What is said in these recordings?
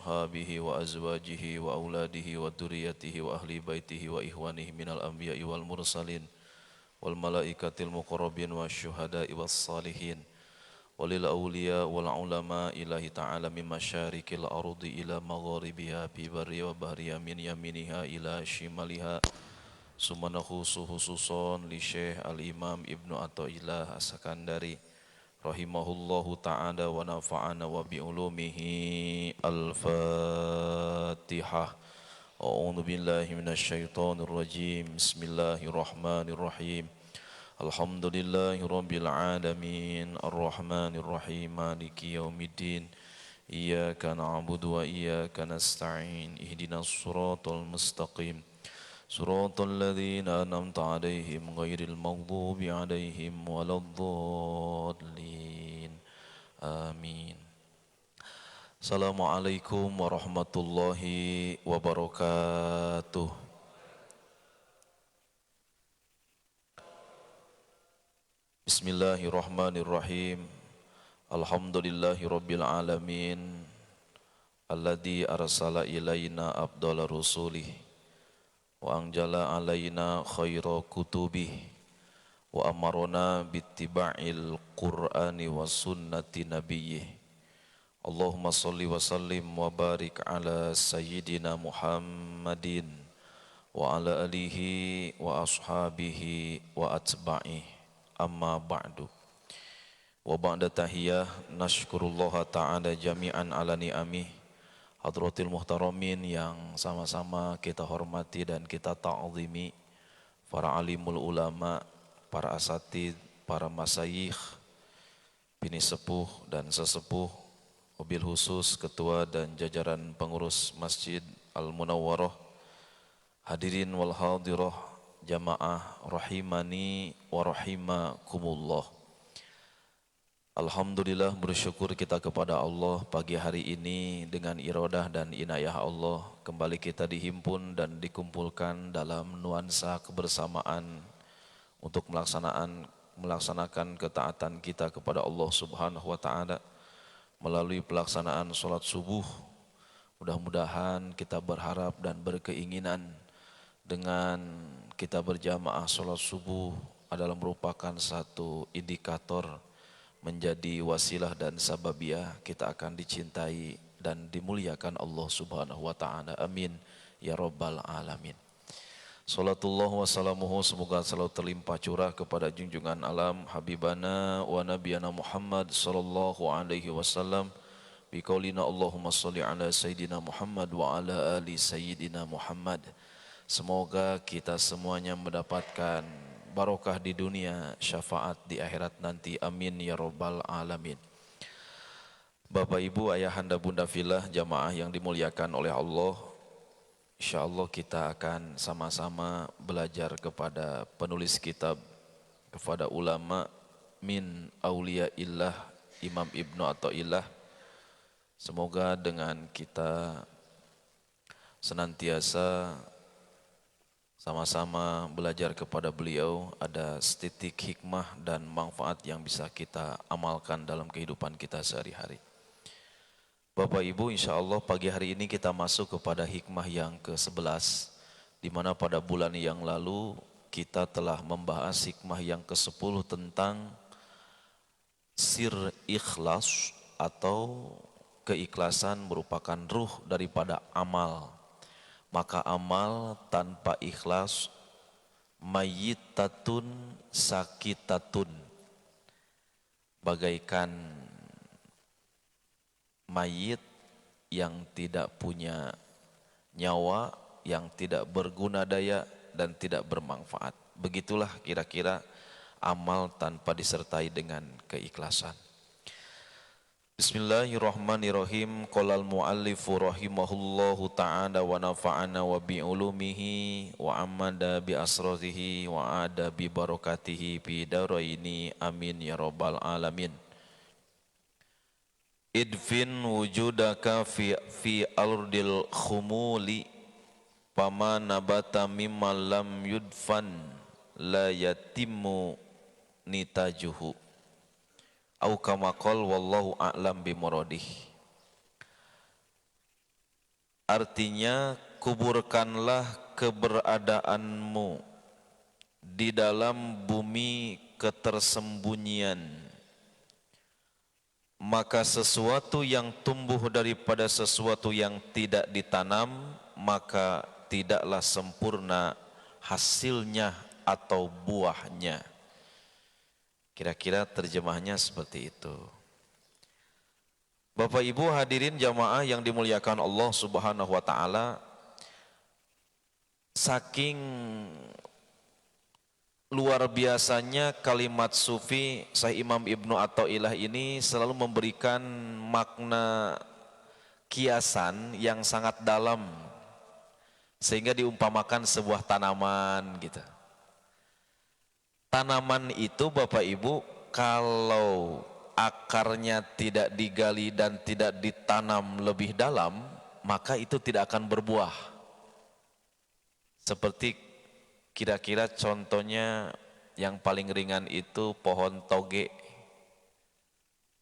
وأصحابه وأزواجه وأولاده وذريته وأهل بيته وإخوانه من الأنبياء والمرسلين والملائكة المقربين والشهداء والصالحين وللأولياء والعلماء إله تعالى من مشارق الأرض إلى مغاربها في برها وبحرها من يمينها إلى شمالها ثم نخص خصوصا لشيخ الإمام ابن عطاءillah As-Sakandari rahimahullahu ta'ala wa nafa'ana wa bi'ulumihi al-fatihah. A'udhu billahi minasyaitonir rajim. Bismillahirrahmanirrahim. Alhamdulillahi rabbil alamin. Ar-Rahmanir Rahim. Maliki yaumiddin. Iyyaka na'budu wa iyyaka nasta'in. Ihdinas siratal mustaqim. Suratul ladzina an'amta 'alaihim ghairil maghdubi 'alaihim waladdallin. Amin. Assalamualaikum warahmatullahi wabarakatuh. Bismillahirrahmanirrahim. Alhamdulillahi rabbil alamin. Alladzi arsala ilaina afdhalar rusulih wa anjala alaina khaira kutubih wa amarona bittiba'il qur'ani wa sunnati nabiyyih. Allahumma salli wa sallim wa barik ala sayyidina Muhammadin wa ala alihi wa ashabihi wa atba'i amma ba'du. Wa ba'da tahiyah nashkurullaha ta'ala jami'an ala ni'amih. Hadratil muhtaramin yang sama-sama kita hormati dan kita ta'zimi, para alimul ulama, para asatid, para masyayikh, bini sepuh dan sesepuh, wabil khusus ketua dan jajaran pengurus Masjid Al-Munawwarah, hadirin wal hadirah, jamaah rahimani wa rahimakumullah. Alhamdulillah, bersyukur kita kepada Allah pagi hari ini dengan iradah dan inayah Allah kembali kita dihimpun dan dikumpulkan dalam nuansa kebersamaan untuk melaksanakan ketaatan kita kepada Allah Subhanahu wa taala melalui pelaksanaan salat subuh. Mudah-mudahan kita berharap dan berkeinginan dengan kita berjamaah salat subuh adalah merupakan satu indikator menjadi wasilah dan sababiyah kita akan dicintai dan dimuliakan Allah Subhanahu wa taala. Amin ya rabbal alamin. Salatullah wa salamuhu, semoga selalu terlimpah curah kepada junjungan alam habibana wa nabiyana Muhammad sallallahu alaihi wasallam bi qaulina Allahumma shalli ala sayyidina Muhammad wa ala ali sayyidina Muhammad. Semoga kita semuanya mendapatkan barokah di dunia, syafaat di akhirat nanti. Amin ya rabbal alamin. Bapak Ibu, ayahanda bunda fillah, jamaah yang dimuliakan oleh Allah, insyaallah kita akan sama-sama belajar kepada penulis kitab, kepada ulama min auliyaillah Imam Ibnu Athaillah. Semoga dengan kita senantiasa sama-sama belajar kepada beliau ada setitik hikmah dan manfaat yang bisa kita amalkan dalam kehidupan kita sehari-hari. Bapak Ibu, insya Allah pagi hari ini kita masuk kepada hikmah yang ke-11, di mana pada bulan yang lalu kita telah membahas hikmah yang ke-10 tentang sir ikhlas atau keikhlasan merupakan ruh daripada amal. Maka amal tanpa ikhlas mayyitatun sakitatun, bagaikan mayit yang tidak punya nyawa, yang tidak berguna daya dan tidak bermanfaat. Begitulah kira-kira amal tanpa disertai dengan keikhlasan. Bismillahirrahmanirrahim. Qala al-muallifu rahimahullahu ta'ala wa nafa'ana wa bi'ulumihi wa amada bi asratihi wa ada bi barakatihi fi daraini. Amin ya rabbal alamin. Idfin wujudaka fi ardil khumuli fama nabata mimma lam yudfan la yatimmu nitajuhu. Au kama qol wallahu a'lam bi muradih. artinya kuburkanlah keberadaanmu di dalam bumi ketersembunyian, maka sesuatu yang tumbuh daripada sesuatu yang tidak ditanam, maka tidaklah sempurna hasilnya atau buahnya. Kira-kira terjemahnya seperti itu. Bapak Ibu hadirin jamaah yang dimuliakan Allah Subhanahu wa taala, saking luar biasanya kalimat sufi Syekh Imam Ibnu Athaillah ini selalu memberikan makna kiasan yang sangat dalam, sehingga diumpamakan sebuah tanaman gitu. Tanaman itu Bapak Ibu kalau akarnya tidak digali dan tidak ditanam lebih dalam, maka itu tidak akan berbuah. Seperti kira-kira contohnya yang paling ringan itu pohon toge.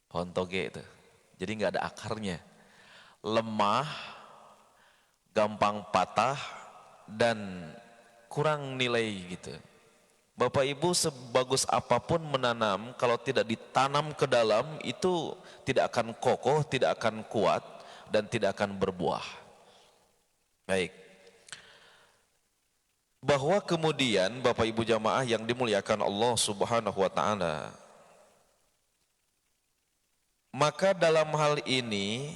Pohon toge itu. Jadi nggak ada akarnya. Lemah, gampang patah, dan kurang nilai gitu. Bapak Ibu sebagus apapun menanam, kalau tidak ditanam ke dalam itu tidak akan kokoh, tidak akan kuat, dan tidak akan berbuah. Baik. Bahwa kemudian Bapak Ibu jamaah yang dimuliakan Allah Subhanahu wa taala, maka dalam hal ini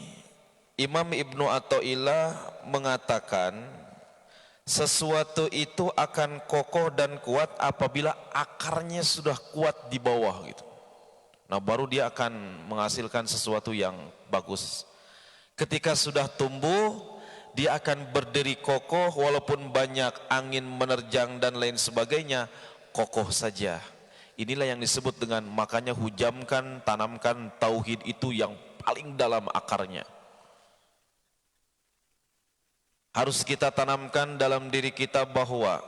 Imam Ibnu Athaillah mengatakan sesuatu itu akan kokoh dan kuat apabila akarnya sudah kuat di bawah gitu. Nah, baru dia akan menghasilkan sesuatu yang bagus. Ketika sudah tumbuh, dia akan berdiri kokoh walaupun banyak angin menerjang dan lain sebagainya, kokoh saja. Inilah yang disebut dengan makanya hujamkan, tanamkan tauhid itu yang paling dalam akarnya. Harus kita tanamkan dalam diri kita bahwa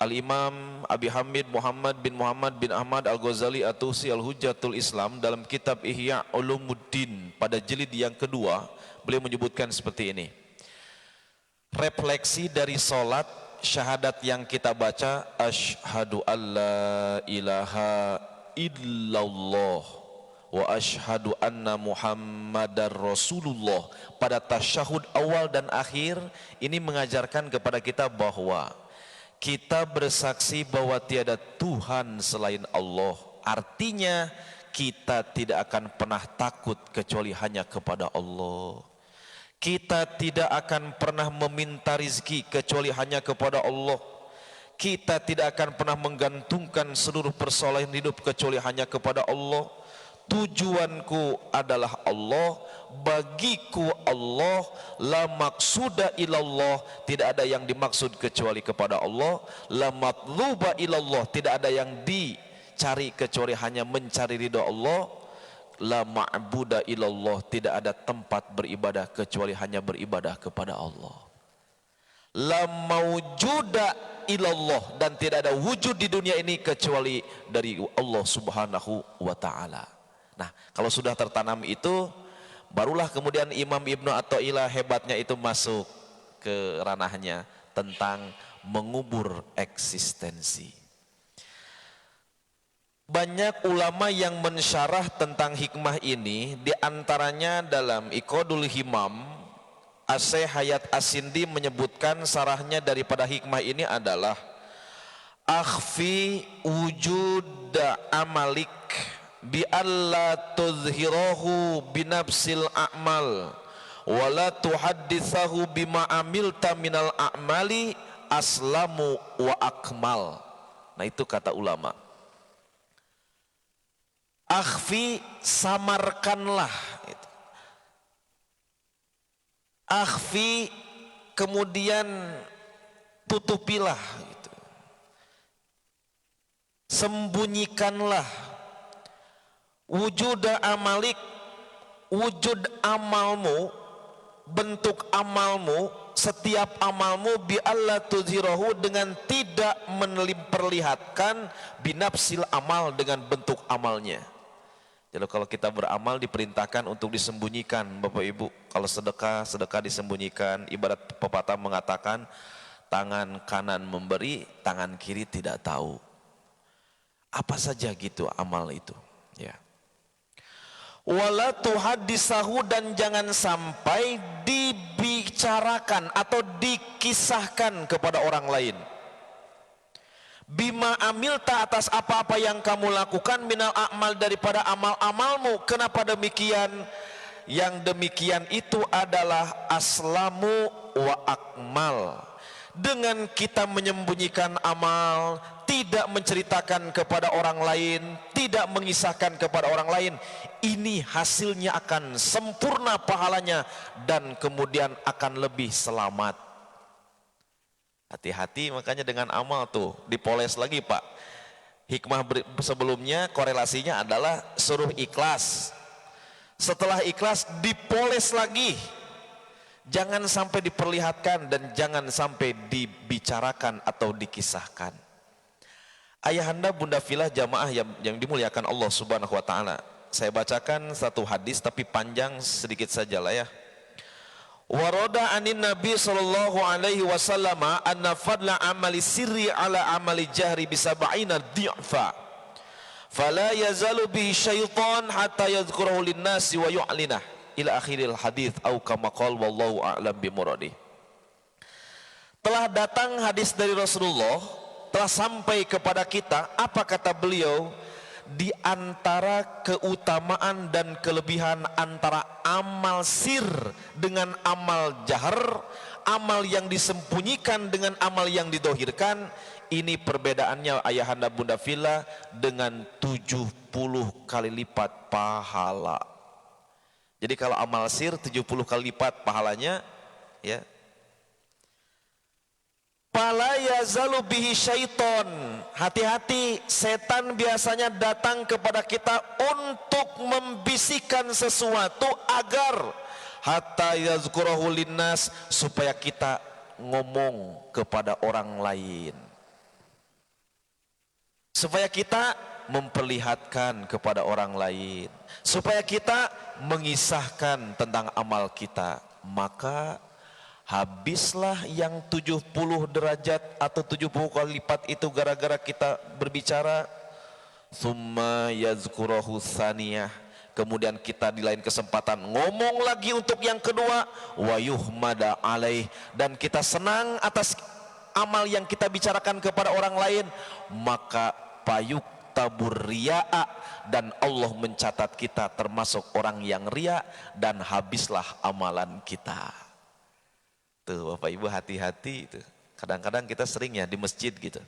Al-Imam Abi Hamid Muhammad bin Ahmad Al-Ghazali At-Tusi Al-Hujjatul Islam dalam kitab Ihya Ulumuddin pada jilid yang kedua, beliau menyebutkan seperti ini. Refleksi dari solat syahadat yang kita baca, asyhadu alla ilaha illallah wa asyhadu anna Muhammadar Rasulullah, pada tasyahud awal dan akhir ini mengajarkan kepada kita bahwa kita bersaksi bahwa tiada Tuhan selain Allah. Artinya kita tidak akan pernah takut kecuali hanya kepada Allah. Kita tidak akan pernah meminta rizki kecuali hanya kepada Allah. Kita tidak akan pernah menggantungkan seluruh persoalan hidup kecuali hanya kepada Allah. Tujuanku adalah Allah, bagiku Allah, la maksuda ilallah, tidak ada yang dimaksud kecuali kepada Allah, la matluba ilallah, tidak ada yang dicari kecuali hanya mencari ridha Allah, la ma'buda ilallah, tidak ada tempat beribadah kecuali hanya beribadah kepada Allah, la maujuda ilallah, dan tidak ada wujud di dunia ini kecuali dari Allah Subhanahu wa ta'ala. Nah, kalau sudah tertanam itu, barulah kemudian Imam Ibnu Athaillah hebatnya itu masuk ke ranahnya tentang mengubur eksistensi. Banyak ulama yang mensyarah tentang hikmah ini, diantaranya dalam Iqadul Himam, Asy Hayat As-Sindi menyebutkan sarahnya daripada hikmah ini adalah akhfi wujud amalik bi alla tuzhirahu binafsil a'mal wala tuhadditsahu bima amilta minal a'mali aslamu wa akmal. Nah, itu kata ulama. Akhfi, samarkanlah. Akhfi, kemudian tutupilah. Sembunyikanlah. Wujud amalik, wujud amalmu, bentuk amalmu, setiap amalmu bi alla tuzhirahu, dengan tidak memperlihatkan binafsil amal, dengan bentuk amalnya. Jadi kalau kita beramal diperintahkan untuk disembunyikan, Bapak Ibu. Kalau sedekah, sedekah disembunyikan. Ibarat pepatah mengatakan, tangan kanan memberi, tangan kiri tidak tahu. Apa saja gitu amal itu, ya. Wala tuhaddisahu, dan jangan sampai dibicarakan atau dikisahkan kepada orang lain. Bima amilta, atas apa-apa yang kamu lakukan, minal a'mal, daripada amal-amalmu. Kenapa demikian? Yang demikian itu adalah aslamu wa akmal. Dengan kita menyembunyikan amal, tidak menceritakan kepada orang lain, tidak mengisahkan kepada orang lain, ini hasilnya akan sempurna pahalanya dan kemudian akan lebih selamat. Hati-hati makanya dengan amal tuh, dipoles lagi Pak. Hikmah sebelumnya korelasinya adalah suruh ikhlas. Setelah ikhlas dipoles lagi. Jangan sampai diperlihatkan dan jangan sampai dibicarakan atau dikisahkan. Ayahanda Bunda Filah jamaah yang dimuliakan Allah Subhanahu wa taala. Saya bacakan satu hadis tapi panjang sedikit saja lah ya. Waroda anin Nabi sallallahu alaihi wasallam anna fadla amali sirri ala amali jahri bisab'ina dhi'fa fala yazalu bihi syaitan hatta yadhkurahu linnasi wa yu'linah ila akhiril hadits au kama qala wallahu a'lam bimuradi. Telah datang hadis dari Rasulullah, telah sampai kepada kita, apa kata beliau? Di antara keutamaan dan kelebihan antara amal sir dengan amal jahar, amal yang disembunyikan dengan amal yang didohirkan, ini perbedaannya ayahanda Bunda Filah dengan 70 kali lipat pahala. Jadi kalau amal sir 70 kali lipat pahalanya, ya. Fala yazalu bihi syaiton, hati-hati, setan biasanya datang kepada kita untuk membisikkan sesuatu agar hatta yazkurahu linnas, supaya kita ngomong kepada orang lain, supaya kita memperlihatkan kepada orang lain, supaya kita mengisahkan tentang amal kita. Maka habislah yang 70 derajat atau 70 kali lipat itu gara-gara kita berbicara. Summa yazkurahu tsaniyah, kemudian kita di lain kesempatan ngomong lagi untuk yang kedua. Wa yuhmada alaih, dan kita senang atas amal yang kita bicarakan kepada orang lain. Maka payuk tabur ria'a, dan Allah mencatat kita termasuk orang yang ria, dan habislah amalan kita. Tuh Bapak Ibu hati-hati itu. Kadang-kadang kita sering ya di masjid gitu.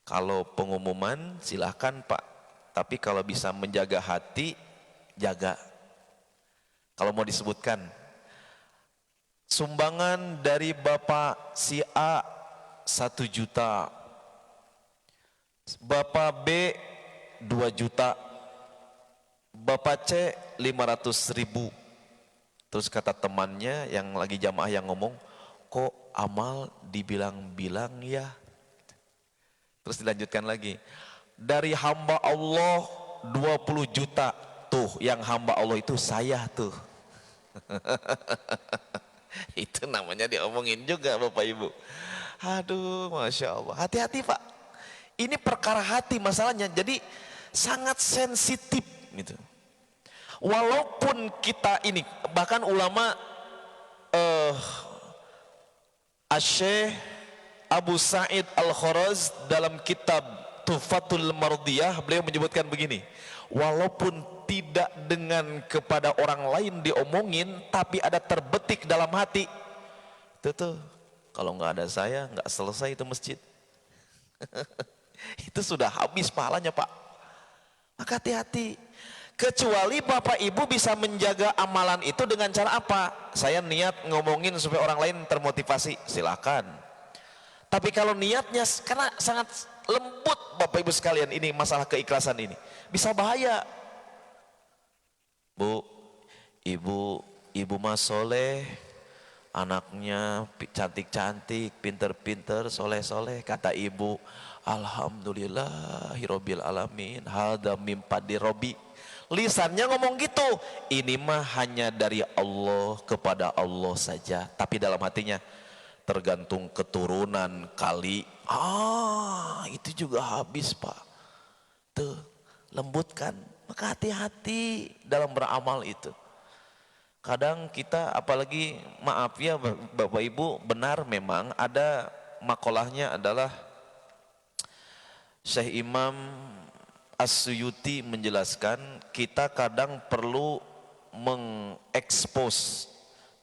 Kalau pengumuman silahkan Pak, tapi kalau bisa menjaga hati, jaga. Kalau mau disebutkan, sumbangan dari Bapak si A 1 juta, Bapak B 2 juta, Bapak C 500.000. Terus kata temannya yang lagi jamaah yang ngomong, kok amal dibilang-bilang ya? Terus dilanjutkan lagi, dari hamba Allah 20 juta, tuh yang hamba Allah itu saya tuh. Itu namanya diomongin juga Bapak Ibu. Aduh Masya Allah, hati-hati Pak. Ini perkara hati masalahnya, jadi sangat sensitif gitu. Walaupun kita ini, bahkan ulama Asy-Syaikh Abu Sa'id Al-Kharaz dalam kitab Tuhfatul Mardiyah, beliau menyebutkan begini, walaupun tidak dengan kepada orang lain diomongin, tapi ada terbetik dalam hati, itu tuh kalau nggak ada saya nggak selesai itu masjid. Itu sudah habis pahalanya Pak. Maka hati-hati. Kecuali Bapak Ibu bisa menjaga amalan itu dengan cara apa? Saya niat ngomongin supaya orang lain termotivasi, silakan. Tapi kalau niatnya, karena sangat lembut Bapak Ibu sekalian, ini masalah keikhlasan ini, bisa bahaya. Bu, Ibu Mas Soleh, anaknya cantik-cantik, pinter-pinter, soleh-soleh, kata ibu, alhamdulillahirabbil alamin, hada mim padi robi. Lisannya ngomong gitu, ini mah hanya dari Allah kepada Allah saja. Tapi dalam hatinya, tergantung keturunan kali. Itu juga habis Pak. Tuh, lembutkan. Maka hati-hati dalam beramal itu. Kadang kita, apalagi maaf ya Bapak Ibu, benar memang ada makolahnya adalah Syekh Imam As-Suyuti menjelaskan, kita kadang perlu mengekspos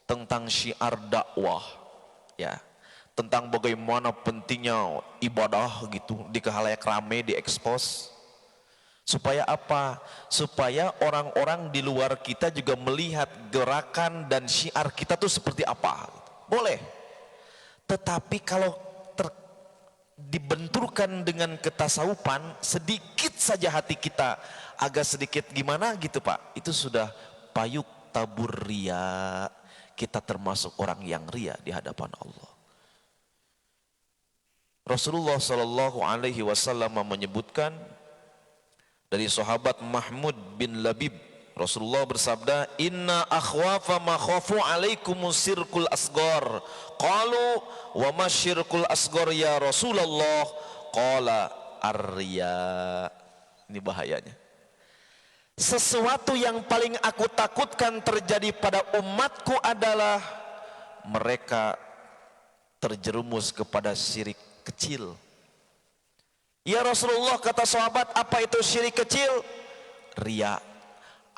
tentang syiar dakwah, ya, tentang bagaimana pentingnya ibadah gitu di khalayak rame, diekspos. Supaya apa? Supaya orang-orang di luar kita juga melihat gerakan dan syiar kita tuh seperti apa. Boleh. Tetapi kalau dibenturkan dengan ketasawufan, sedikit saja hati kita agak sedikit gimana gitu Pak, itu sudah payuk tabur ria. Kita termasuk orang yang ria di hadapan Allah. Rasulullah Shallallahu Alaihi Wasallam menyebutkan dari sahabat Mahmud bin Labib, Rasulullah bersabda, inna akhwafa ma khafu alaikumus sirkul asghar. Qalu wa ma syirkul asghar ya Rasulullah? Qala ar-riya. Ini bahayanya. Sesuatu yang paling aku takutkan terjadi pada umatku adalah mereka terjerumus kepada syirik kecil. Ya Rasulullah, kata sahabat, apa itu syirik kecil? Riya,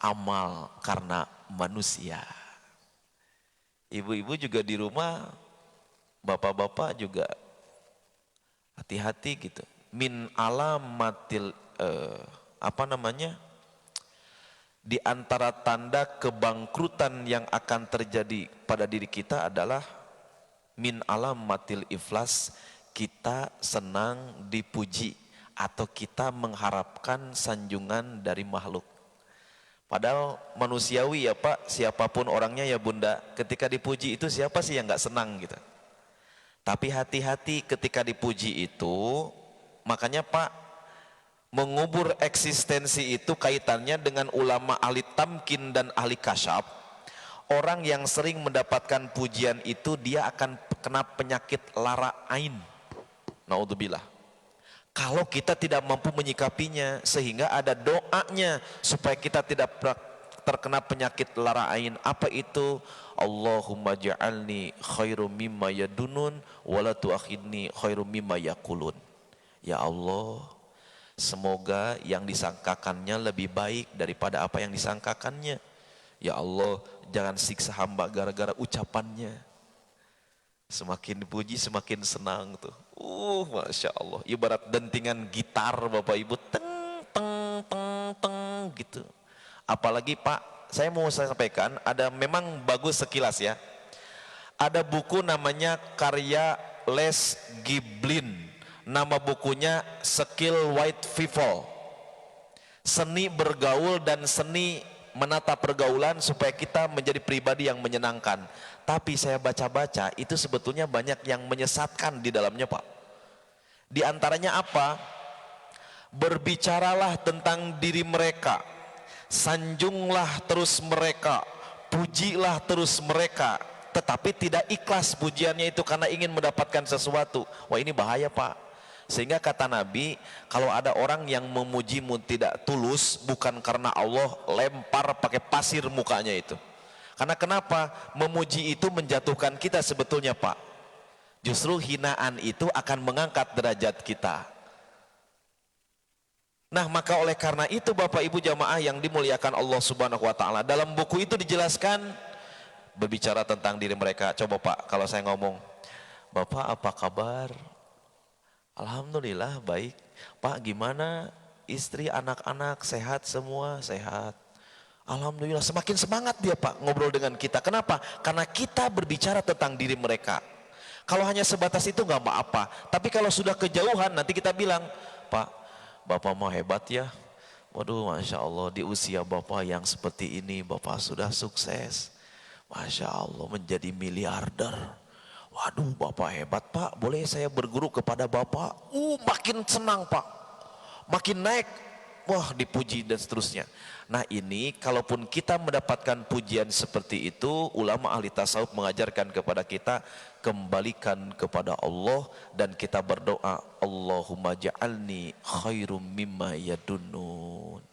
amal karena manusia. Ibu-ibu juga di rumah, bapak-bapak juga hati-hati gitu. Min alamatil di antara tanda kebangkrutan yang akan terjadi pada diri kita adalah min alamatil iflas, kita senang dipuji atau kita mengharapkan sanjungan dari makhluk. Padahal manusiawi ya Pak, siapapun orangnya ya Bunda, ketika dipuji itu siapa sih yang nggak senang gitu. Tapi hati-hati ketika dipuji itu, makanya Pak, mengubur eksistensi itu kaitannya dengan ulama ahli tamkin dan ahli kasyaf. Orang yang sering mendapatkan pujian itu dia akan kena penyakit lara ain. Naudzubillah. Kalau kita tidak mampu menyikapinya, sehingga ada doanya supaya kita tidak terkena penyakit lara ain. Apa itu? Allahumma ja'alni khairum mimma yadunun wala tuakhidni khairum mimma yakulun. Ya Allah, semoga yang disangkakannya lebih baik daripada apa yang disangkakannya. Ya Allah, jangan siksa hamba gara-gara ucapannya. Semakin dipuji semakin senang tuh. Masya Allah. Ibarat dentingan gitar Bapak Ibu, teng teng teng teng gitu. Apalagi Pak, saya mau sampaikan, ada memang bagus sekilas ya. Ada buku namanya karya Les Giblin. Nama bukunya Skill White People. Seni bergaul dan seni menata pergaulan supaya kita menjadi pribadi yang menyenangkan. Tapi saya baca-baca itu sebetulnya banyak yang menyesatkan di dalamnya Pak. Di antaranya apa? Berbicaralah tentang diri mereka, sanjunglah terus mereka, pujilah terus mereka, tetapi tidak ikhlas pujiannya itu karena ingin mendapatkan sesuatu. Wah, ini bahaya Pak. Sehingga kata Nabi, kalau ada orang yang memujimu tidak tulus, bukan karena Allah, lempar pakai pasir mukanya itu. Karena kenapa? Memuji itu menjatuhkan kita sebetulnya Pak. Justru hinaan itu akan mengangkat derajat kita. Nah, maka oleh karena itu Bapak Ibu jamaah yang dimuliakan Allah Subhanahu wa taala, dalam buku itu dijelaskan berbicara tentang diri mereka. Coba Pak, kalau saya ngomong, Bapak apa kabar? Alhamdulillah baik. Pak, gimana istri, anak-anak sehat semua? Sehat. Alhamdulillah, semakin semangat dia Pak ngobrol dengan kita. Kenapa? Karena kita berbicara tentang diri mereka. Kalau hanya sebatas itu nggak apa-apa. Tapi kalau sudah kejauhan nanti kita bilang, Pak, Bapak mah hebat ya. Waduh, Masya Allah, di usia Bapak yang seperti ini Bapak sudah sukses. Masya Allah, menjadi miliarder. Waduh, Bapak hebat Pak, boleh saya berguru kepada Bapak? Makin senang Pak, makin naik wah dipuji dan seterusnya. Nah ini kalaupun kita mendapatkan pujian seperti itu, ulama ahli tasawuf mengajarkan kepada kita, kembalikan kepada Allah dan kita berdoa, Allahumma ja'alni khairum mimma yadunnun.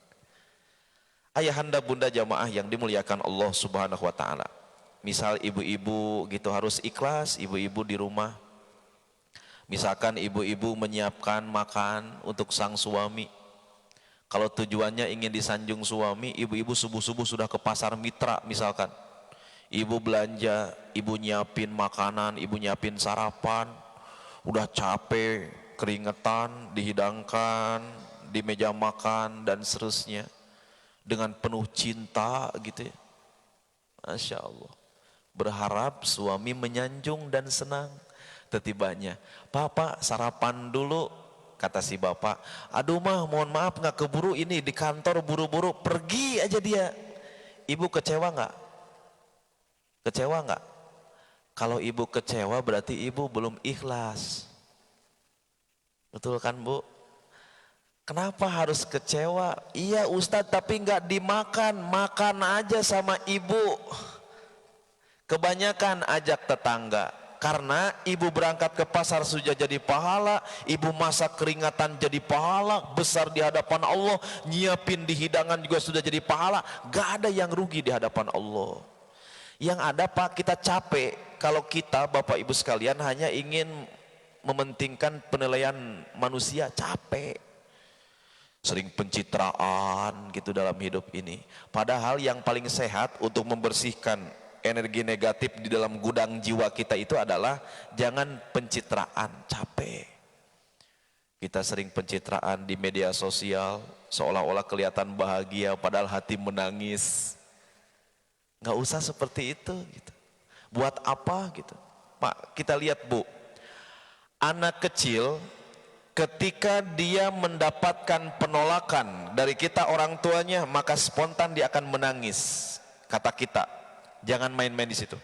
Ayahanda bunda jamaah yang dimuliakan Allah subhanahu wa ta'ala, misal ibu-ibu gitu harus ikhlas, ibu-ibu di rumah. Misalkan ibu-ibu menyiapkan makan untuk sang suami, kalau tujuannya ingin disanjung suami, ibu-ibu subuh-subuh sudah ke pasar mitra misalkan. Ibu belanja, ibu nyiapin makanan, ibu nyiapin sarapan, udah capek, keringetan, dihidangkan di meja makan dan seterusnya. Dengan penuh cinta gitu ya. Masya Allah. Berharap suami menyanjung dan senang. Tetibanya, Papa sarapan dulu. Kata si bapak, aduh mah mohon maaf nggak keburu ini di kantor buru-buru, pergi aja dia. Ibu kecewa nggak? Kecewa nggak? Kalau ibu kecewa berarti ibu belum ikhlas. Betul kan Bu? Kenapa harus kecewa? Iya Ustadz, tapi nggak dimakan, makan aja sama ibu. Kebanyakan ajak tetangga. Karena ibu berangkat ke pasar sudah jadi pahala, ibu masak keringatan jadi pahala, besar di hadapan Allah, nyiapin di hidangan juga sudah jadi pahala, gak ada yang rugi di hadapan Allah. Yang ada Pak, kita capek kalau kita Bapak Ibu sekalian hanya ingin mementingkan penilaian manusia, capek. Sering pencitraan gitu dalam hidup ini. Padahal yang paling sehat untuk membersihkan energi negatif di dalam gudang jiwa kita itu adalah jangan pencitraan, capek. Kita sering pencitraan di media sosial, seolah-olah kelihatan bahagia padahal hati menangis. Nggak usah seperti itu gitu. Buat apa gitu? Pak, kita lihat Bu, anak kecil ketika dia mendapatkan penolakan dari kita orang tuanya, maka spontan dia akan menangis. Kata kita, jangan main-main di situ.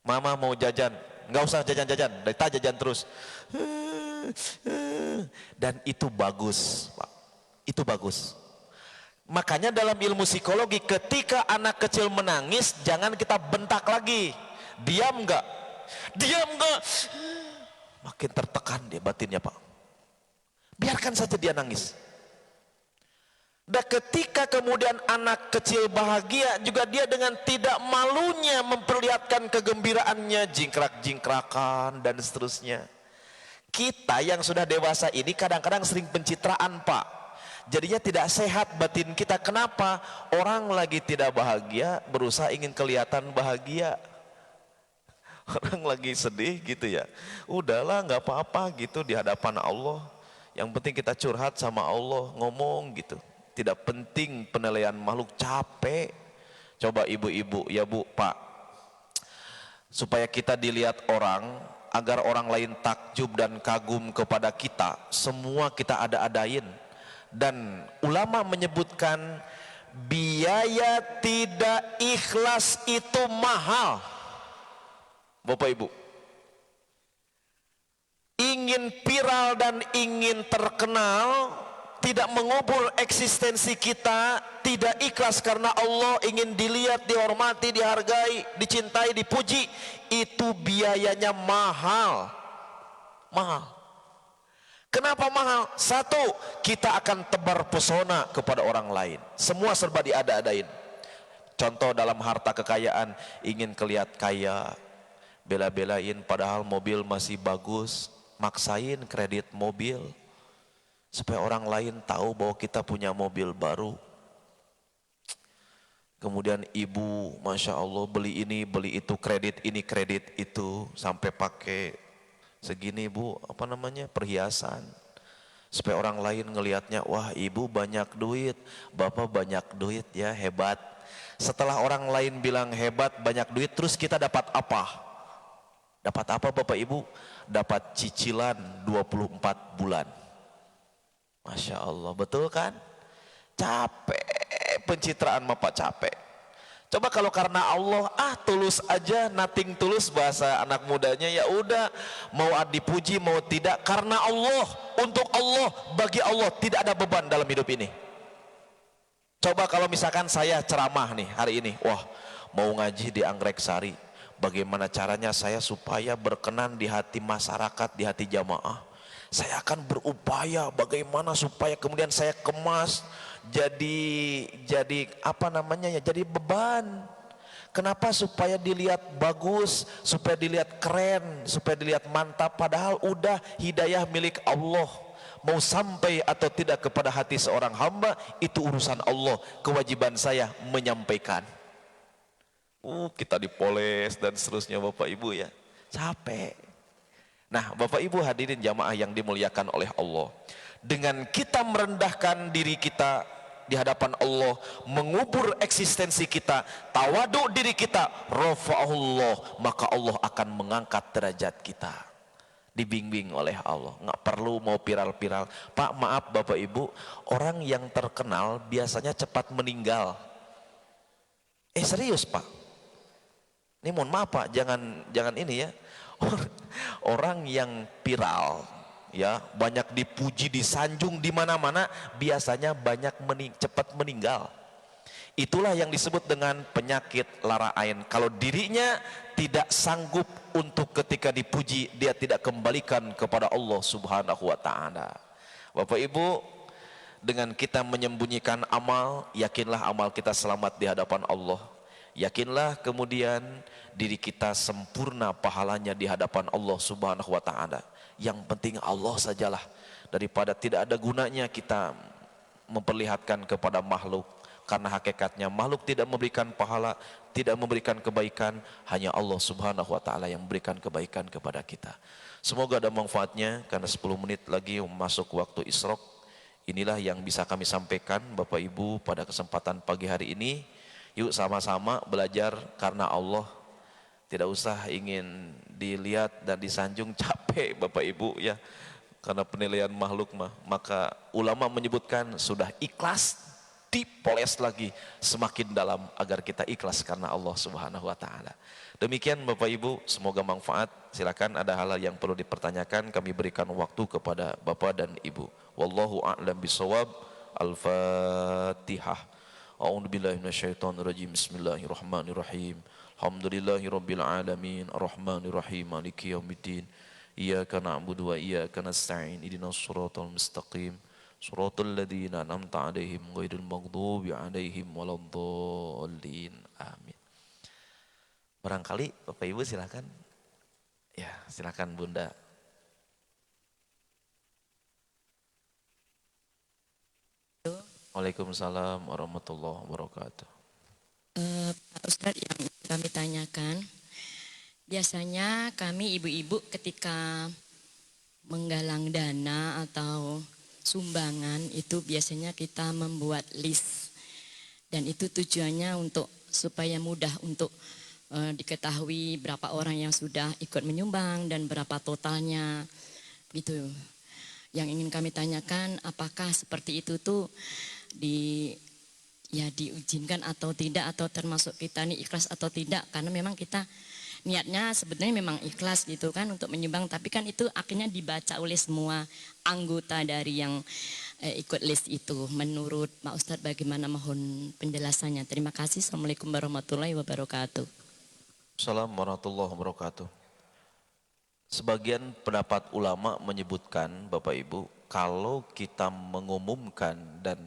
Mama mau jajan, nggak usah jajan-jajan, dari tadi jajan terus. Dan itu bagus, Pak. Itu bagus. Makanya dalam ilmu psikologi, ketika anak kecil menangis, jangan kita bentak lagi. Diam nggak? Diam nggak? Makin tertekan dia batinnya Pak. Biarkan saja dia nangis. Dan ketika kemudian anak kecil bahagia, juga dia dengan tidak malunya memperlihatkan kegembiraannya, jingkrak-jingkrakan dan seterusnya. Kita yang sudah dewasa ini kadang-kadang sering pencitraan Pak. Jadinya tidak sehat batin kita. Kenapa? Orang lagi tidak bahagia berusaha ingin kelihatan bahagia. Orang lagi sedih gitu ya, udahlah nggak apa-apa gitu di hadapan Allah. Yang penting kita curhat sama Allah, ngomong gitu. Tidak penting penilaian makhluk, capek. Coba ibu-ibu, ya Bu, Pak, supaya kita dilihat orang, agar orang lain takjub dan kagum kepada kita, semua kita ada-adain. Dan ulama menyebutkan biaya tidak ikhlas itu mahal. Bapak Ibu, ingin viral dan ingin terkenal, tidak mengubur eksistensi kita, tidak ikhlas karena Allah, ingin dilihat, dihormati, dihargai, dicintai, dipuji, itu biayanya mahal. Mahal. Kenapa mahal? Satu, kita akan tebar pesona kepada orang lain. Semua serba diada-adain. Contoh dalam harta kekayaan, ingin kelihatan kaya, bela-belain padahal mobil masih bagus, maksain kredit mobil supaya orang lain tahu bahwa kita punya mobil baru. Kemudian ibu, Masya Allah, beli ini, beli itu, kredit ini, kredit itu, sampai pakai segini Bu, apa namanya, perhiasan. Supaya orang lain ngelihatnya, wah ibu banyak duit, bapak banyak duit ya, hebat. Setelah orang lain bilang hebat, banyak duit, terus kita dapat apa? Dapat apa Bapak Ibu? Dapat cicilan 24 bulan. Masya Allah, betul kan? Capek pencitraan Bapak, capek. Coba kalau karena Allah, tulus aja, nothing tulus bahasa anak mudanya, ya udah, mau dipuji mau tidak, karena Allah, untuk Allah, bagi Allah, tidak ada beban dalam hidup ini. Coba kalau misalkan saya ceramah nih hari ini, wah mau ngaji di Anggrek Sari, bagaimana caranya saya supaya berkenan di hati masyarakat, di hati jamaah. Saya akan berupaya bagaimana supaya kemudian saya kemas jadi apa namanya ya, jadi beban. Kenapa? Supaya dilihat bagus, supaya dilihat keren, supaya dilihat mantap, padahal udah hidayah milik Allah. Mau sampai atau tidak kepada hati seorang hamba itu urusan Allah. Kewajiban saya menyampaikan. Kita dipoles dan seterusnya Bapak Ibu ya. Capek. Nah, Bapak Ibu hadirin jamaah yang dimuliakan oleh Allah. Dengan kita merendahkan diri kita di hadapan Allah, mengubur eksistensi kita, tawaduk diri kita, rafa'ahullah, maka Allah akan mengangkat derajat kita. Dibimbing oleh Allah, nggak perlu mau viral-viral. Pak, maaf Bapak Ibu, orang yang terkenal biasanya cepat meninggal. Serius Pak, ini mohon maaf Pak, jangan ini ya. Orang yang viral ya, banyak dipuji, disanjung di mana-mana, biasanya cepat meninggal. Itulah yang disebut dengan penyakit lara ain. Kalau dirinya tidak sanggup untuk ketika dipuji, dia tidak kembalikan kepada Allah Subhanahu wa taala. Bapak Ibu, dengan kita menyembunyikan amal, yakinlah amal kita selamat di hadapan Allah. Yakinlah kemudian diri kita sempurna pahalanya di hadapan Allah Subhanahu wa taala. Yang penting Allah sajalah, daripada tidak ada gunanya kita memperlihatkan kepada makhluk. Karena hakikatnya makhluk tidak memberikan pahala, tidak memberikan kebaikan, hanya Allah Subhanahu wa taala yang memberikan kebaikan kepada kita. Semoga ada manfaatnya, karena 10 menit lagi masuk waktu isyraq. Inilah yang bisa kami sampaikan Bapak Ibu pada kesempatan pagi hari ini. Yuk sama-sama belajar karena Allah. Tidak usah ingin dilihat dan disanjung, capek Bapak Ibu ya. Karena penilaian makhluk maka ulama menyebutkan sudah ikhlas, dipoles lagi semakin dalam agar kita ikhlas karena Allah Subhanahu wa taala. Demikian Bapak Ibu, semoga manfaat. Silakan ada hal yang perlu dipertanyakan, kami berikan waktu kepada Bapak dan Ibu. Wallahu a'lam bishawab. Al-Fatihah. A'udzubillahi minasyaitonirrajim. Bismillahirrahmanirrahim. Alhamdulillahirabbil alamin, arrahmanirrahim, maliki yaumiddin. Iyyaka na'budu wa iyyaka nasta'in. Ihdinas shiratal mustaqim. Shiratal ladzina an'amta 'alaihim ghairil maghdubi 'alaihim waladdallin. Amin. Barangkali Bapak Ibu silakan. Ya, silakan Bunda. Waalaikumsalam warahmatullahi wabarakatuh. Pak Ustadz, yang kami tanyakan, biasanya kami ibu-ibu ketika menggalang dana atau sumbangan itu biasanya kita membuat list, dan itu tujuannya untuk supaya mudah untuk diketahui berapa orang yang sudah ikut menyumbang dan berapa totalnya gitu. Yang ingin kami tanyakan, apakah seperti itu tuh diizinkan atau tidak, atau termasuk kita nih ikhlas atau tidak, karena memang kita niatnya sebenarnya memang ikhlas gitu kan untuk menyumbang, tapi kan itu akhirnya dibaca oleh semua anggota dari yang ikut list itu. Menurut Pak Ustadz bagaimana, mohon penjelasannya. Terima kasih. Assalamualaikum warahmatullahi wabarakatuh. Assalamualaikum warahmatullahi wabarakatuh. Sebagian pendapat ulama menyebutkan Bapak Ibu, kalau kita mengumumkan dan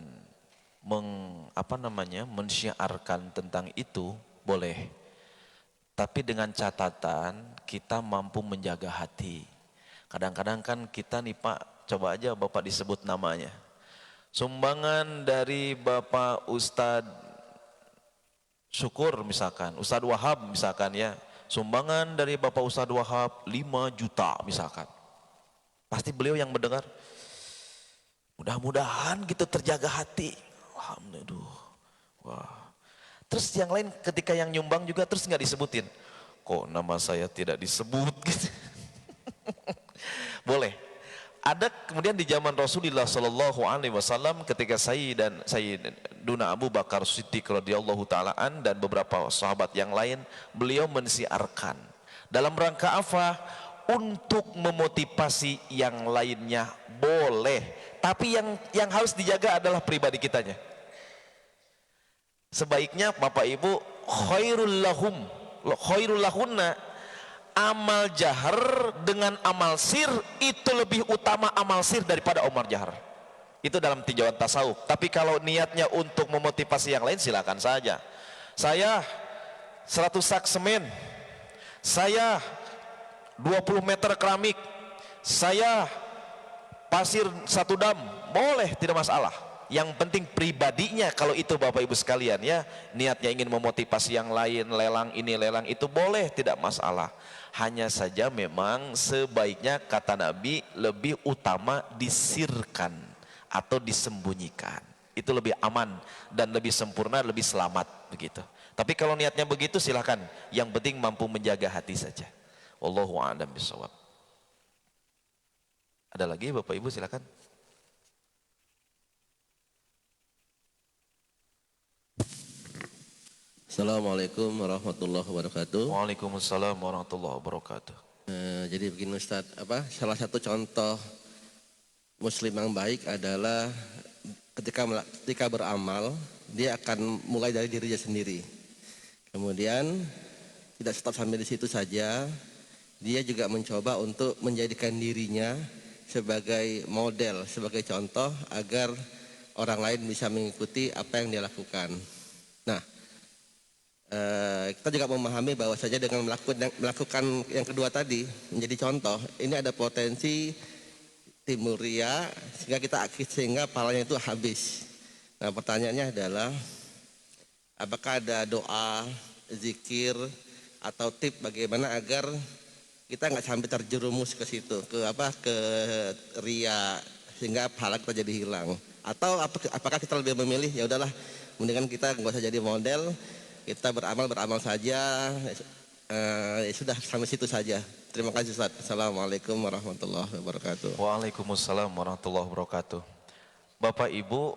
mensyiarkan tentang itu boleh, tapi dengan catatan kita mampu menjaga hati. Kadang-kadang kan kita nih Pak, coba aja Bapak disebut namanya, sumbangan dari Bapak Ustadz Syukur misalkan, Ustadz Wahab misalkan ya, sumbangan dari Bapak Ustadz Wahab 5 juta misalkan, pasti beliau yang mendengar, mudah-mudahan gitu terjaga hati. Alhamdulillah. Wah. Terus yang lain ketika yang nyumbang juga terus nggak disebutin. Kok nama saya tidak disebut gitu. Boleh. Ada kemudian di zaman Rasulullah Shallallahu Alaihi Wasallam ketika Sayyiduna Abu Bakar Siddiq radhiyallahu taalaan dan beberapa sahabat yang lain, beliau mensiarkan dalam rangka apa? Untuk memotivasi yang lainnya boleh, tapi yang harus dijaga adalah pribadi kitanya. Sebaiknya Bapak Ibu khairul lahum, khairul lahunna, amal jahar dengan amal sir itu lebih utama amal sir daripada amal jahar. Itu dalam tinjauan tasawuf. Tapi kalau niatnya untuk memotivasi yang lain, silakan saja. Saya 100 sak semen, saya 20 meter keramik, saya pasir 1 dam, boleh, tidak masalah. Yang penting pribadinya, kalau itu Bapak Ibu sekalian ya, niatnya ingin memotivasi yang lain, lelang ini lelang itu, boleh, tidak masalah. Hanya saja memang sebaiknya kata Nabi lebih utama disirkan atau disembunyikan. Itu lebih aman dan lebih sempurna, lebih selamat begitu. Tapi kalau niatnya begitu silahkan, yang penting mampu menjaga hati saja. Wallahu a'lam bishawab. Ada lagi Bapak Ibu, silakan. Assalamualaikum warahmatullahi wabarakatuh. Waalaikumsalam warahmatullahi wabarakatuh. Jadi begini Ustadz, salah satu contoh Muslim yang baik adalah ketika beramal, dia akan mulai dari dirinya sendiri. Kemudian tidak stop sampai di situ saja, dia juga mencoba untuk menjadikan dirinya sebagai model, sebagai contoh agar orang lain bisa mengikuti apa yang dia lakukan. Nah, kita juga memahami bahwa saja dengan melakukan yang kedua tadi menjadi contoh, ini ada potensi timbul ria sehingga pahalanya itu habis. Nah, pertanyaannya adalah apakah ada doa, zikir atau tip bagaimana agar kita nggak sampai terjerumus ke situ, ke ria sehingga pahala kita jadi hilang? Atau apakah kita lebih memilih ya udahlah, mendingan kita nggak usah jadi model, kita beramal saja, ya sudah sampai situ saja. Terima kasih Ustaz. Assalamualaikum warahmatullahi wabarakatuh. Waalaikumsalam warahmatullahi wabarakatuh. Bapak Ibu,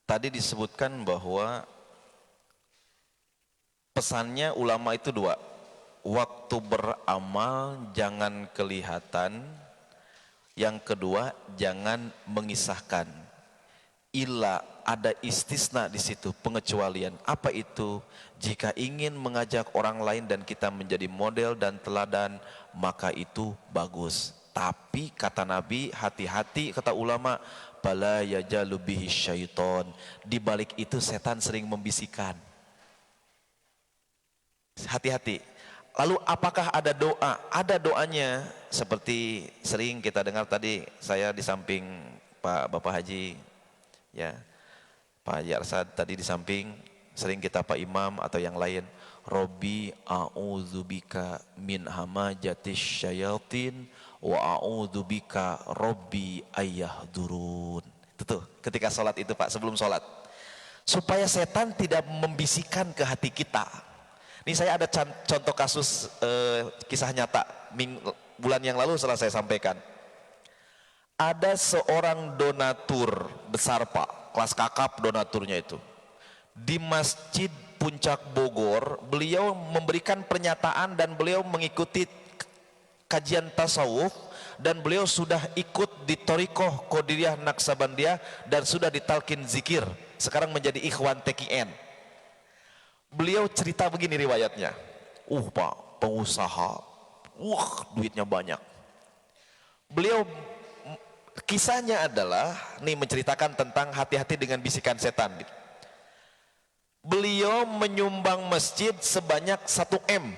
tadi disebutkan bahwa pesannya ulama itu 2. Waktu beramal jangan kelihatan. Yang kedua, jangan mengisahkan. Illa, ada istisna di situ, pengecualian. Apa itu? Jika ingin mengajak orang lain dan kita menjadi model dan teladan, maka itu bagus. Tapi kata Nabi, hati-hati, kata ulama, bala yajalu bihi syaiton. Di balik itu setan sering membisikkan. Hati-hati. Lalu apakah ada doa? Ada doanya, seperti sering kita dengar tadi, saya di samping Pak Bapak Haji, ya, Pak Haji Arsad tadi di samping, sering kita Pak Imam atau yang lain, Robbi a'udzubika min hamajatis syayatin wa a'udzubika Robbi ayyahdurun. Itu tuh ketika sholat itu Pak, sebelum sholat, supaya setan tidak membisikkan ke hati kita. Ini saya ada contoh kasus kisah nyata bulan yang lalu setelah saya sampaikan. Ada seorang donatur besar Pak, kelas kakap donaturnya itu. Di Masjid Puncak Bogor, beliau memberikan pernyataan dan beliau mengikuti kajian tasawuf dan beliau sudah ikut di Thariqah Qadiriyah Naksabandiyah dan sudah ditalkin zikir. Sekarang menjadi ikhwan TKN. Beliau cerita begini riwayatnya. Pak, pengusaha, duitnya banyak. Beliau kisahnya adalah nih menceritakan tentang hati-hati dengan bisikan setan. Beliau menyumbang masjid sebanyak 1 M.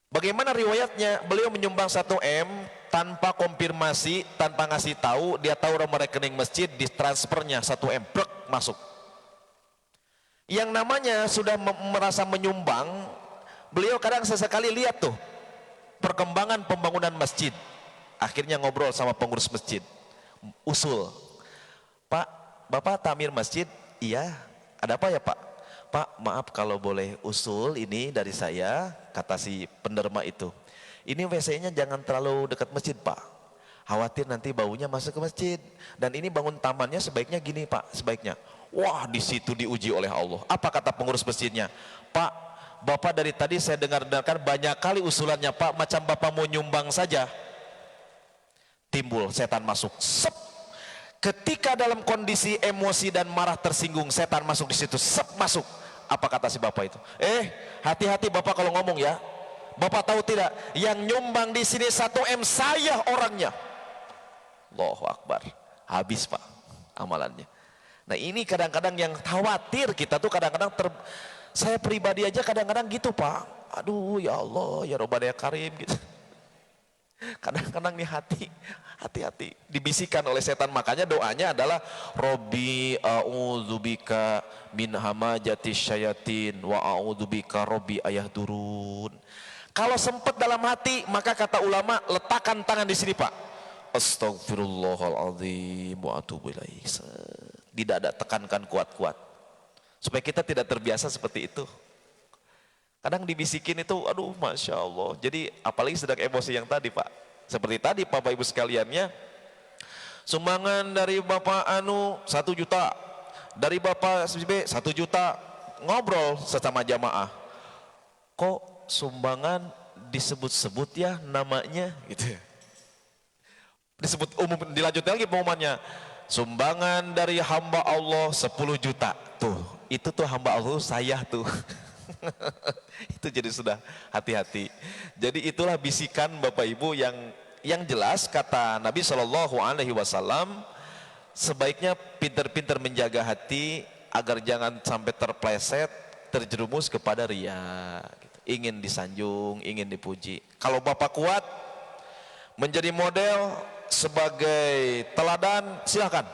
Bagaimana riwayatnya? Beliau menyumbang 1 M tanpa konfirmasi, tanpa ngasih tahu. Dia tahu nomor rekening masjid, ditransfernya 1 M, plek, masuk. Yang namanya sudah merasa menyumbang, beliau kadang sesekali lihat tuh perkembangan pembangunan masjid. Akhirnya ngobrol sama pengurus masjid, usul, Pak, Bapak tamir masjid? Iya. Ada apa ya Pak? Pak, maaf kalau boleh usul ini dari saya, kata si penderma itu. Ini WC-nya jangan terlalu dekat masjid Pak, khawatir nanti baunya masuk ke masjid. Dan ini bangun tamannya sebaiknya gini Pak, sebaiknya. Wah, di situ diuji oleh Allah. Apa kata pengurus masjidnya? Pak, Bapak dari tadi saya dengar-dengarkan banyak kali usulannya Pak, macam Bapak mau nyumbang saja. Timbul setan masuk. Sep. Ketika dalam kondisi emosi dan marah tersinggung, setan masuk di situ, sep masuk. Apa kata si bapak itu? Hati-hati bapak kalau ngomong ya. Bapak tahu tidak, yang nyumbang di sini 1 M saya orangnya. Allahu Akbar. Habis pak amalannya. Nah ini kadang-kadang yang khawatir kita tuh kadang-kadang saya pribadi aja kadang-kadang gitu pak. Aduh ya Allah ya Rabbana ya Karim gitu. Kadang-kadang nih hati-hati dibisikkan oleh setan. Makanya doanya adalah Robbi a'udzubika min hamajatis syayatin wa a'udzubika Robbi ayahdurun. Kalau sempat dalam hati maka kata ulama letakkan tangan di sini pak. Astagfirullahaladzim wa atubu ilaih. Tidak ada tekankan kuat-kuat supaya kita tidak terbiasa seperti itu. Kadang dibisikin itu, aduh Masya Allah. Jadi apalagi sedang emosi yang tadi Pak. Seperti tadi Bapak Ibu sekaliannya, sumbangan dari Bapak Anu 1 juta, dari Bapak B 1 juta, ngobrol sesama jamaah. Kok sumbangan disebut-sebut ya namanya gitu ya. Disebut umum, dilanjutkan lagi pengumumannya. Sumbangan dari hamba Allah 10 juta. Tuh, itu tuh hamba Allah saya tuh. Itu jadi sudah hati-hati. Jadi itulah bisikan Bapak Ibu yang jelas kata Nabi Shallallahu Alaihi Wasallam, sebaiknya pintar-pintar menjaga hati agar jangan sampai terpleset, terjerumus kepada ria, gitu. Ingin disanjung, ingin dipuji. Kalau Bapak kuat menjadi model sebagai teladan, silakan.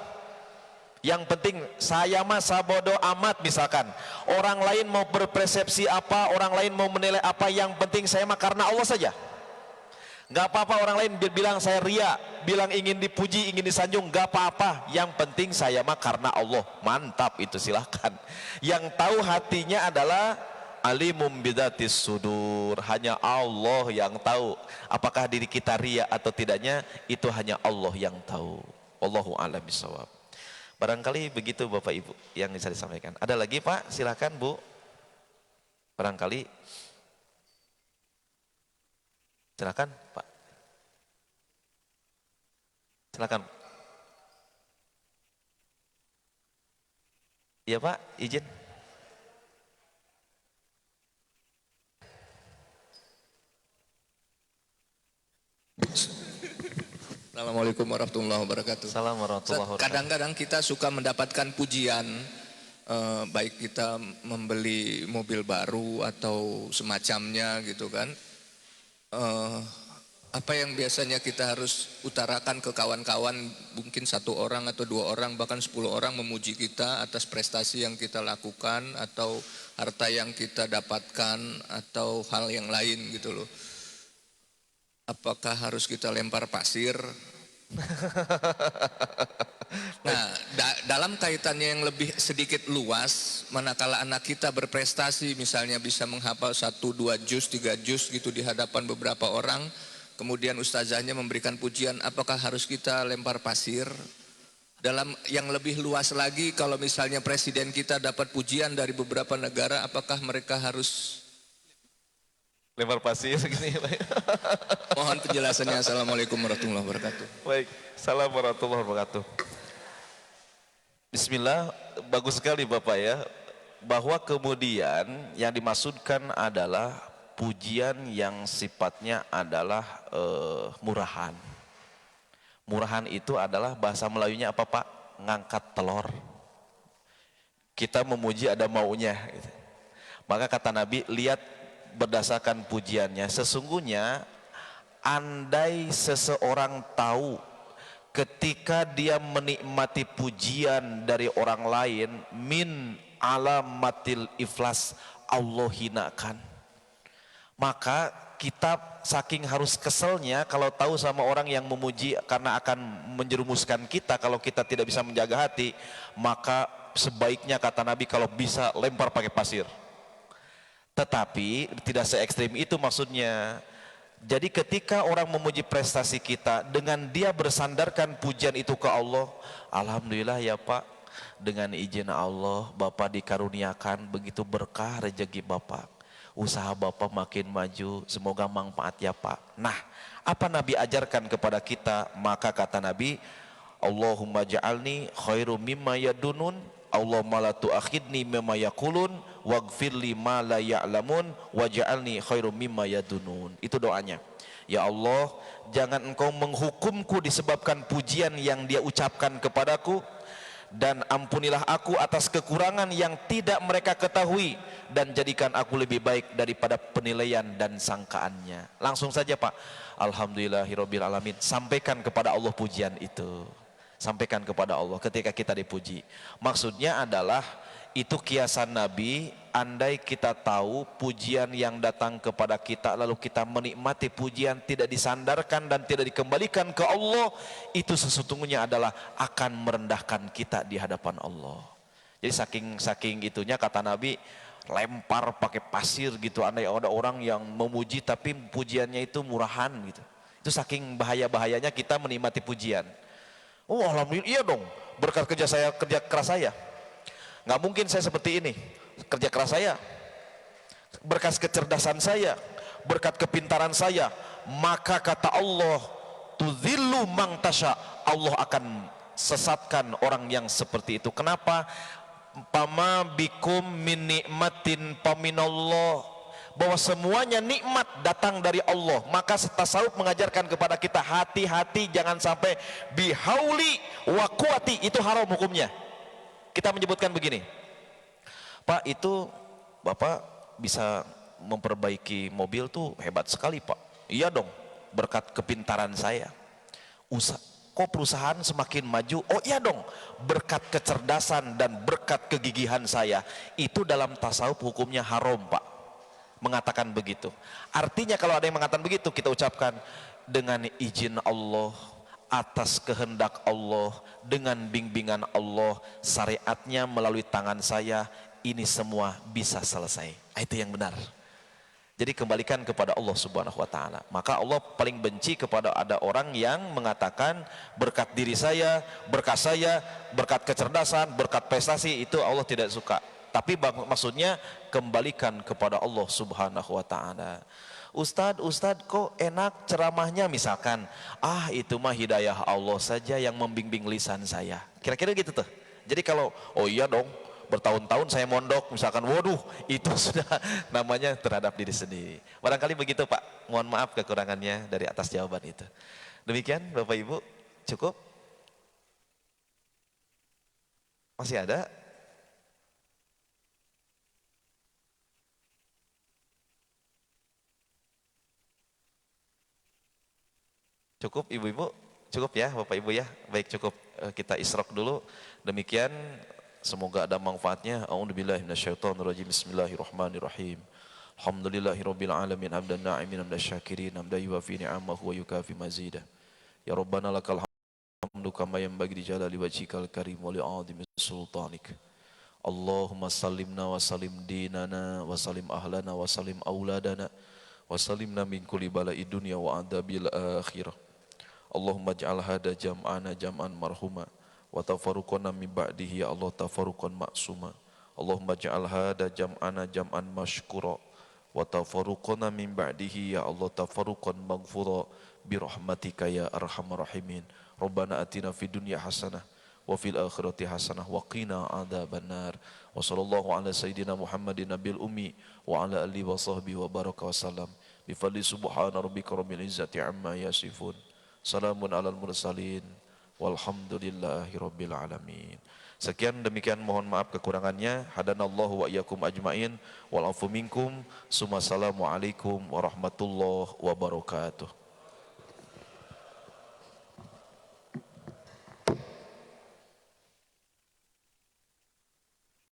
Yang penting saya mah sabodo amat misalkan. Orang lain mau berpersepsi apa, orang lain mau menilai apa, yang penting saya mah karena Allah saja. Gak apa-apa orang lain bilang saya ria, bilang ingin dipuji, ingin disanjung, gak apa-apa. Yang penting saya mah karena Allah. Mantap itu silahkan. Yang tahu hatinya adalah alimum bidatis sudur. Hanya Allah yang tahu apakah diri kita ria atau tidaknya, itu hanya Allah yang tahu. Wallahu a'lam bishawab. Barangkali begitu Bapak Ibu yang bisa disampaikan. Ada lagi Pak? Silakan Bu. Barangkali. Silakan Pak. Silakan. Iya Pak, izin. Assalamualaikum warahmatullahi wabarakatuh. Assalamualaikum warahmatullahi wabarakatuh. Kadang-kadang kita suka mendapatkan pujian, baik kita membeli mobil baru atau semacamnya gitu kan. Apa yang biasanya kita harus utarakan ke kawan-kawan, mungkin 1 orang atau 2 orang bahkan 10 orang memuji kita atas prestasi yang kita lakukan atau harta yang kita dapatkan atau hal yang lain gitu loh. Apakah harus kita lempar pasir? Nah, dalam kaitannya yang lebih sedikit luas, manakala anak kita berprestasi misalnya bisa menghafal 1-2 juz, 3 juz gitu di hadapan beberapa orang, kemudian ustazahnya memberikan pujian, apakah harus kita lempar pasir? Dalam yang lebih luas lagi, kalau misalnya presiden kita dapat pujian dari beberapa negara, apakah mereka harus Lempar pasir gini Pak. Mohon penjelasannya. Assalamualaikum warahmatullahi wabarakatuh. Baik, salam warahmatullahi wabarakatuh. Bismillah, bagus sekali Bapak ya. Bahwa kemudian yang dimaksudkan adalah pujian yang sifatnya adalah murahan. Murahan itu adalah bahasa Melayunya apa Pak? Ngangkat telur. Kita memuji ada maunya. Gitu. Maka kata Nabi, lihat berdasarkan pujiannya, sesungguhnya andai seseorang tahu ketika dia menikmati pujian dari orang lain, min alamatil iflas, Allah hinakan. Maka kita saking harus keselnya kalau tahu sama orang yang memuji karena akan menjerumuskan kita kalau kita tidak bisa menjaga hati, maka sebaiknya kata Nabi kalau bisa lempar pakai pasir. Tetapi tidak se-ekstrim itu maksudnya. Jadi ketika orang memuji prestasi kita dengan dia bersandarkan pujian itu ke Allah, alhamdulillah ya Pak, dengan izin Allah Bapak dikaruniakan begitu berkah rezeki Bapak, usaha Bapak makin maju, semoga manfaat ya Pak. Nah, apa Nabi ajarkan kepada kita? Maka kata Nabi, Allahumma ja'alni khairum mimma yadunun, Allahumma la tu'akhidni mimma yaqulun, waghfirli ma la ya'lamun, waj'alni khairum mimma yadunun. Itu doanya. Ya Allah, jangan engkau menghukumku disebabkan pujian yang dia ucapkan kepadaku, dan ampunilah aku atas kekurangan yang tidak mereka ketahui, dan jadikan aku lebih baik daripada penilaian dan sangkaannya. Langsung saja Pak, alhamdulillahirabbil alamin, sampaikan kepada Allah pujian itu. Sampaikan kepada Allah ketika kita dipuji. Maksudnya adalah itu kiasan Nabi, andai kita tahu pujian yang datang kepada kita lalu kita menikmati pujian, tidak disandarkan dan tidak dikembalikan ke Allah, itu sesungguhnya adalah akan merendahkan kita di hadapan Allah. Jadi saking itunya kata Nabi, lempar pakai pasir gitu, andai ada orang yang memuji tapi pujiannya itu murahan gitu. Itu saking bahaya-bahayanya kita menikmati pujian. Oh alhamdulillah, iya dong, berkat kerja keras saya. Nggak mungkin saya seperti ini, kerja keras saya, berkat kecerdasan saya, berkat kepintaran saya, maka kata Allah, tudzillu mang tasya, Allah akan sesatkan orang yang seperti itu. Kenapa? Pama bikum min nikmatin paminallah, bahwa semuanya nikmat datang dari Allah. Maka tasawuf mengajarkan kepada kita, hati-hati jangan sampai bihauli wa quwati, itu haram hukumnya. Kita menyebutkan begini, Pak, itu Bapak bisa memperbaiki mobil tuh hebat sekali Pak. Iya dong, berkat kepintaran saya. Kok perusahaan semakin maju? Oh iya dong, berkat kecerdasan dan berkat kegigihan saya. Itu dalam tasawuf hukumnya haram Pak, mengatakan begitu. Artinya kalau ada yang mengatakan begitu, kita ucapkan dengan izin Allah, atas kehendak Allah, dengan bimbingan Allah, syariatnya melalui tangan saya, ini semua bisa selesai. Itu yang benar. Jadi kembalikan kepada Allah Subhanahu wa ta'ala. Maka Allah paling benci kepada ada orang yang mengatakan berkat diri saya, berkat kecerdasan, berkat prestasi, itu Allah tidak suka. Tapi maksudnya kembalikan kepada Allah Subhanahu wa ta'ala. Ustadz kok enak ceramahnya misalkan, itu mah hidayah Allah saja yang membimbing lisan saya. Kira-kira gitu tuh. Jadi kalau oh iya dong, bertahun-tahun saya mondok misalkan, waduh itu sudah namanya terhadap diri sendiri. Barangkali begitu Pak, mohon maaf kekurangannya dari atas jawaban itu. Demikian Bapak Ibu, cukup? Masih ada? Cukup ibu-ibu? Cukup ya Bapak Ibu ya? Baik, cukup, kita isyraq dulu. Demikian, semoga ada manfaatnya. A'udzubillahi minasyaitonirrajim. Bismillahirrahmanirrahim. Alhamdulillahirabbil alamin, hamdan na'imin hamdan syakirin, hamdan yuwafi ni'amahu wa yukafi mazidah. Ya Rabbana lakal hamdu kama yanbaghi li jalali wajhikal karim wa li'azimi sultanik. Allahumma sallimna wa sallim dinana wa sallim ahlana wa sallim auladana wa sallimna min kulli bala'i dunya wa adabil akhirah. Allahumma ja'al hada jam'ana jam'an marhuma wa tafarruqana min ba'dihi ya Allah tafarruqan maksuma. Allahumma ja'al hada jam'ana jam'an mashkura wa tafarruqana min ba'dihi ya Allah tafarruqan maghfura bi rahmatika ya arhamar rahimin. Rabbana atina fid dunya hasanah wa fil akhirati hasanah wa qina adzabannar. Wa sallallahu ala sayyidina Muhammadin nabil ummi wa ala alihi wa sahbihi wa baraka wa salam. Bi fadli subhana rabbika rabbil izzati amma yasifun. Salamun alal mursalin walhamdulillahi rabbil alamin. Sekian demikian, mohon maaf kekurangannya. Hadanallahu wa iyyakum ajmain wal afu minkum. Assalamualaikum warahmatullahi wabarakatuh.